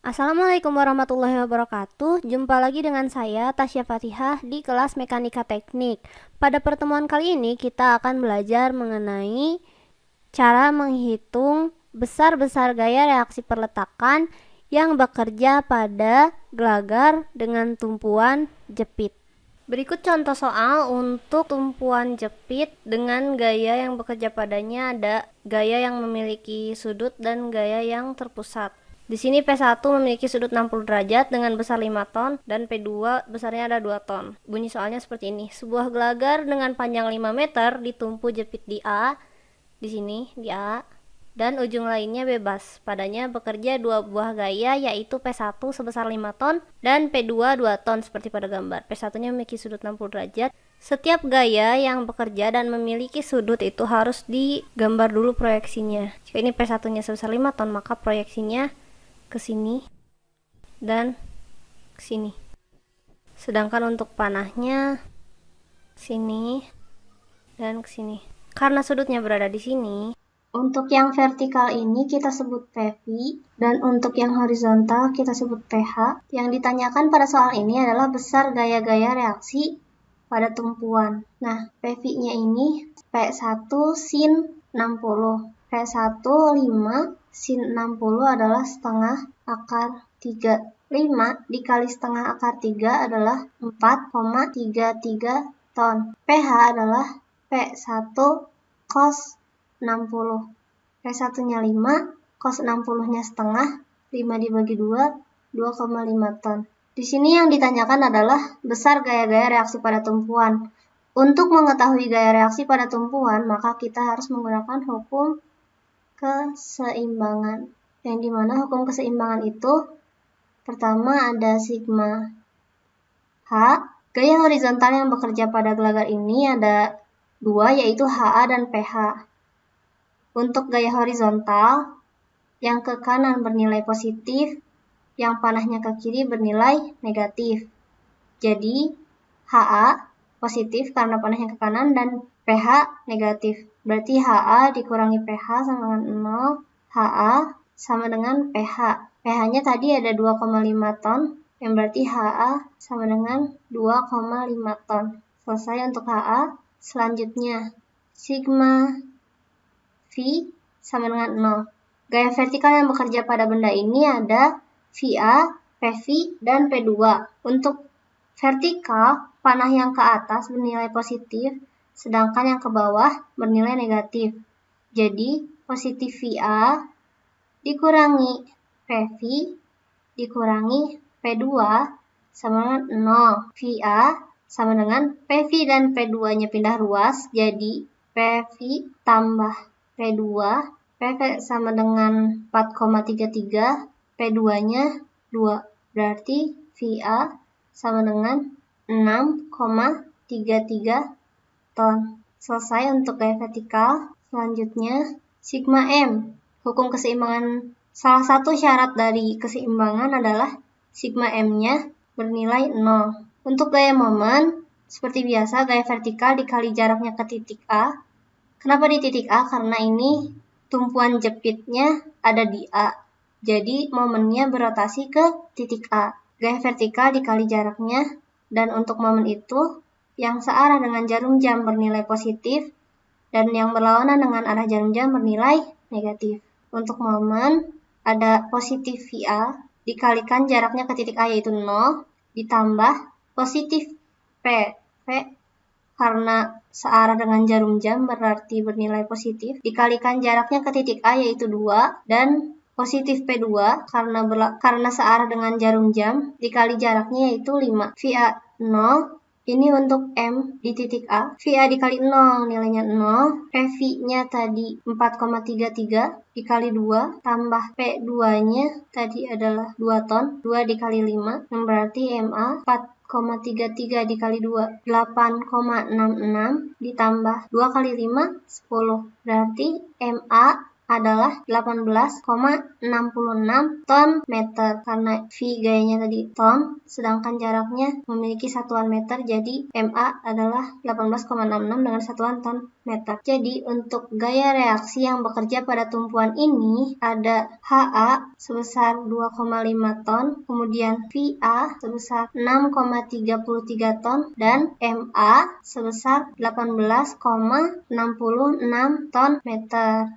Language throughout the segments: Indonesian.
Assalamualaikum warahmatullahi wabarakatuh. Jumpa lagi dengan saya, Tasya Fatihah, di kelas Mekanika Teknik. Pada pertemuan kali ini, kita akan belajar mengenai cara menghitung besar-besar gaya reaksi perletakan yang bekerja pada gelagar dengan tumpuan jepit. Berikut contoh soal untuk tumpuan jepit dengan gaya yang bekerja padanya ada gaya yang memiliki sudut dan gaya yang terpusat. Di sini P1 memiliki sudut 60 derajat dengan besar 5 ton dan P2 besarnya ada 2 ton. Bunyi soalnya seperti ini. Sebuah gelagar dengan panjang 5 meter ditumpu jepit di A, di sini di A, dan ujung lainnya bebas. Padanya bekerja dua buah gaya yaitu P1 sebesar 5 ton dan P2 2 ton seperti pada gambar. P1-nya memiliki sudut 60 derajat. Setiap gaya yang bekerja dan memiliki sudut itu harus digambar dulu proyeksinya. Jika ini P1-nya sebesar 5 ton, maka proyeksinya ke sini dan ke sini. Sedangkan untuk panahnya sini dan ke sini. Karena sudutnya berada di sini, untuk yang vertikal ini kita sebut PV dan untuk yang horizontal kita sebut PH. Yang ditanyakan pada soal ini adalah besar gaya-gaya reaksi pada tumpuan. Nah, PV-nya ini P1 sin 60. P1 5 sin 60 adalah setengah akar 3. 5 dikali setengah akar 3 adalah 4,33 ton. PH adalah P1 cos 60. P1-nya 5, cos 60-nya setengah, 5 dibagi 2, 2,5 ton. Di sini yang ditanyakan adalah besar gaya-gaya reaksi pada tumpuan. Untuk mengetahui gaya reaksi pada tumpuan, maka kita harus menggunakan hukum keseimbangan. Yang dimana hukum keseimbangan itu pertama ada sigma H. Gaya horizontal yang bekerja pada gelagar ini ada dua, yaitu HA dan PH. Untuk gaya horizontal, yang ke kanan bernilai positif, yang panahnya ke kiri bernilai negatif. Jadi, HA positif karena panahnya ke kanan dan PH negatif. Berarti HA dikurangi PH sama dengan 0, HA sama dengan PH. PH-nya tadi ada 2,5 ton, yang berarti HA sama dengan 2,5 ton. Selesai untuk HA. Selanjutnya, sigma V sama dengan 0. Gaya vertikal yang bekerja pada benda ini ada VA, PV, dan P2. Untuk vertikal, panah yang ke atas bernilai positif, sedangkan yang ke bawah bernilai negatif. Jadi, positif VA dikurangi PV dikurangi P2 sama dengan 0. VA sama dengan PV dan P2-nya pindah ruas, jadi PV tambah P2, PV sama dengan 4,33, P2-nya 2. Berarti VA sama dengan 6,33 ton. Selesai untuk gaya vertikal. Selanjutnya, sigma M. Hukum keseimbangan, salah satu syarat dari keseimbangan adalah sigma M-nya bernilai 0. Untuk gaya momen, seperti biasa, gaya vertikal dikali jaraknya ke titik A. Kenapa di titik A? Karena ini tumpuan jepitnya ada di A. Jadi, momennya berotasi ke titik A. Gaya vertikal dikali jaraknya, dan untuk momen itu, yang searah dengan jarum jam bernilai positif, dan yang berlawanan dengan arah jarum jam bernilai negatif. Untuk momen, ada positif VA, dikalikan jaraknya ke titik A yaitu 0, ditambah positif P. P karena searah dengan jarum jam berarti bernilai positif, dikalikan jaraknya ke titik A yaitu 2, dan positif P2 karena searah dengan jarum jam, dikali jaraknya yaitu 5. VA 0, ini untuk M di titik A. VA dikali 0, nilainya 0. PV-nya tadi 4,33 dikali 2, tambah P2-nya tadi adalah 2 ton. 2 dikali 5, yang berarti MA 4,33 dikali 2, 8,66, ditambah 2 kali 5, 10. Berarti MA adalah 18,66 ton meter. Karena V gayanya tadi ton, sedangkan jaraknya memiliki satuan meter, jadi MA adalah 18,66 dengan satuan ton meter. Jadi untuk gaya reaksi yang bekerja pada tumpuan ini ada HA sebesar 2,5 ton, kemudian VA sebesar 6,33 ton, dan MA sebesar 18,66 ton meter.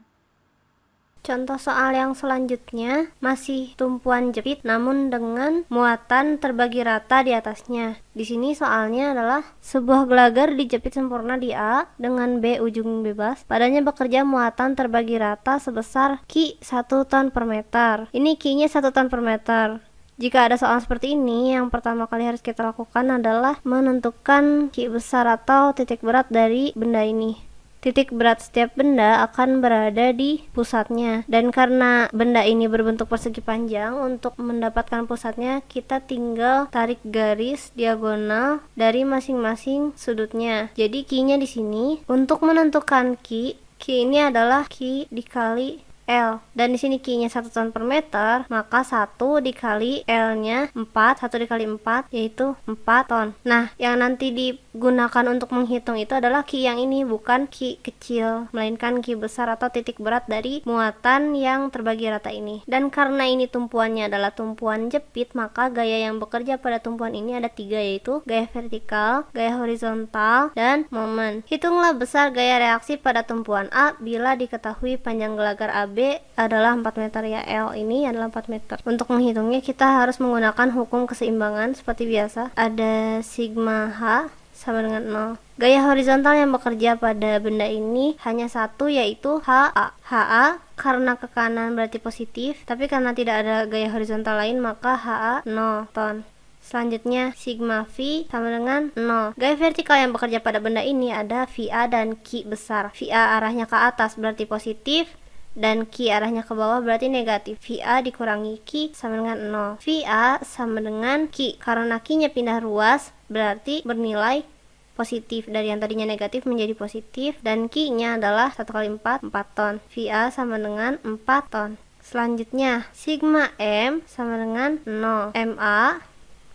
Contoh soal yang selanjutnya masih tumpuan jepit namun dengan muatan terbagi rata di atasnya. Di sini soalnya adalah sebuah gelagar dijepit sempurna di A dengan B ujung bebas. Padanya bekerja muatan terbagi rata sebesar Q 1 ton per meter. Ini Q-nya 1 ton per meter. Jika ada soal seperti ini, yang pertama kali harus kita lakukan adalah menentukan Q besar atau titik berat dari benda ini. Titik berat setiap benda akan berada di pusatnya, dan karena benda ini berbentuk persegi panjang, untuk mendapatkan pusatnya kita tinggal tarik garis diagonal dari masing-masing sudutnya. Jadi Q-nya di sini. Untuk menentukan Q ini adalah Q dikali L, dan di sini Q-nya 1 ton per meter, maka 1 dikali L-nya 4, 1 dikali 4 yaitu 4 ton. Nah, yang nanti digunakan untuk menghitung itu adalah Q yang ini, bukan Q kecil, melainkan Q besar atau titik berat dari muatan yang terbagi rata ini. Dan karena ini tumpuannya adalah tumpuan jepit, maka gaya yang bekerja pada tumpuan ini ada 3, yaitu gaya vertikal, gaya horizontal, dan momen. Hitunglah besar gaya reaksi pada tumpuan A bila diketahui panjang gelagar AB adalah 4 meter ya. L ini adalah 4 meter. Untuk menghitungnya kita harus menggunakan hukum keseimbangan seperti biasa. Ada sigma H sama dengan 0. Gaya horizontal yang bekerja pada benda ini hanya satu, yaitu HA. HA karena ke kanan berarti positif, tapi karena tidak ada gaya horizontal lain maka HA 0 ton. Selanjutnya sigma V sama dengan 0. Gaya vertikal yang bekerja pada benda ini ada VA dan Q besar. VA arahnya ke atas berarti positif, dan Q arahnya ke bawah berarti negatif. VA dikurangi Q sama dengan 0. VA sama dengan Q. Karena Q-nya pindah ruas berarti bernilai positif, dari yang tadinya negatif menjadi positif, dan Q-nya adalah 1 kali 4, 4 ton. VA sama dengan 4 ton. Selanjutnya sigma M sama dengan 0. MA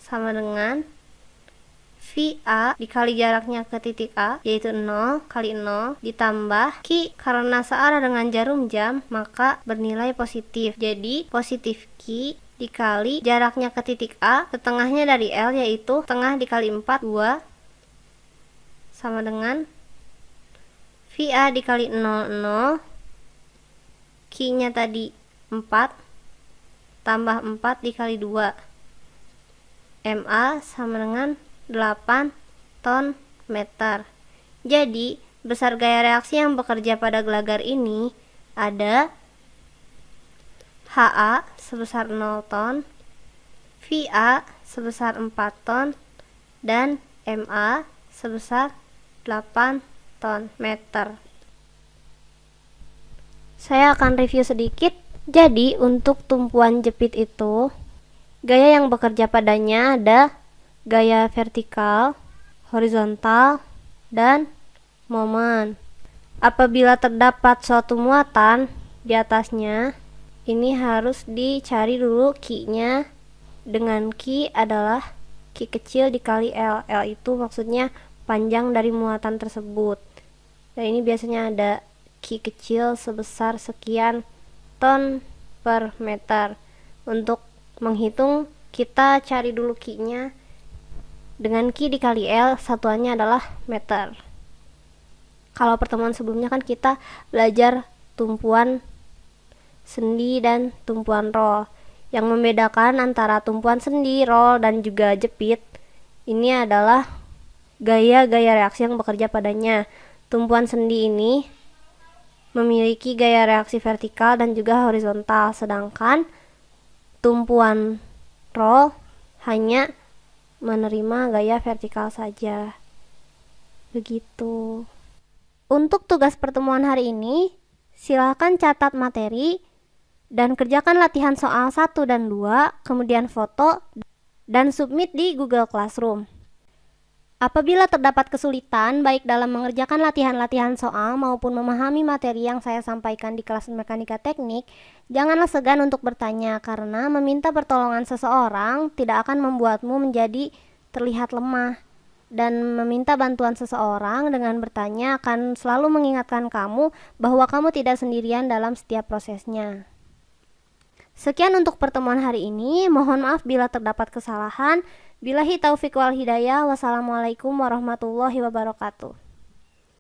sama dengan VA dikali jaraknya ke titik A, yaitu 0 kali 0 ditambah Q karena searah dengan jarum jam maka bernilai positif. Jadi positif Q dikali jaraknya ke titik A, setengahnya dari L yaitu setengah dikali 4, 2 sama dengan VA dikali 0, Q nya tadi 4 tambah 4 dikali 2, MA sama dengan 8 ton meter. Jadi besar gaya reaksi yang bekerja pada gelagar ini ada HA sebesar 0 ton, VA sebesar 4 ton, dan MA sebesar 8 ton meter. Saya akan review sedikit. Jadi untuk tumpuan jepit itu gaya yang bekerja padanya ada gaya vertikal, horizontal, dan momen. Apabila terdapat suatu muatan di atasnya, ini harus dicari dulu Q-nya, dengan Q adalah Q kecil dikali L. L itu maksudnya panjang dari muatan tersebut. Dan ini biasanya ada Q kecil sebesar sekian ton per meter. Untuk menghitung kita cari dulu Q-nya, dengan Q dikali L, satuannya adalah meter. Kalau pertemuan sebelumnya kan kita belajar tumpuan sendi dan tumpuan roll. Yang membedakan antara tumpuan sendi, roll, dan juga jepit ini adalah gaya-gaya reaksi yang bekerja padanya. Tumpuan sendi ini memiliki gaya reaksi vertikal dan juga horizontal, sedangkan tumpuan roll hanya menerima gaya vertikal saja. Begitu. Untuk tugas pertemuan hari ini, silakan catat materi dan kerjakan latihan soal 1 dan 2, kemudian foto dan submit di Google Classroom. Apabila terdapat kesulitan baik dalam mengerjakan latihan-latihan soal maupun memahami materi yang saya sampaikan di kelas mekanika teknik, janganlah segan untuk bertanya karena meminta pertolongan seseorang tidak akan membuatmu menjadi terlihat lemah. Dan meminta bantuan seseorang dengan bertanya akan selalu mengingatkan kamu bahwa kamu tidak sendirian dalam setiap prosesnya. Sekian untuk pertemuan hari ini. Mohon maaf bila terdapat kesalahan. Billahi taufiq wal hidayah. Wassalamualaikum warahmatullahi wabarakatuh.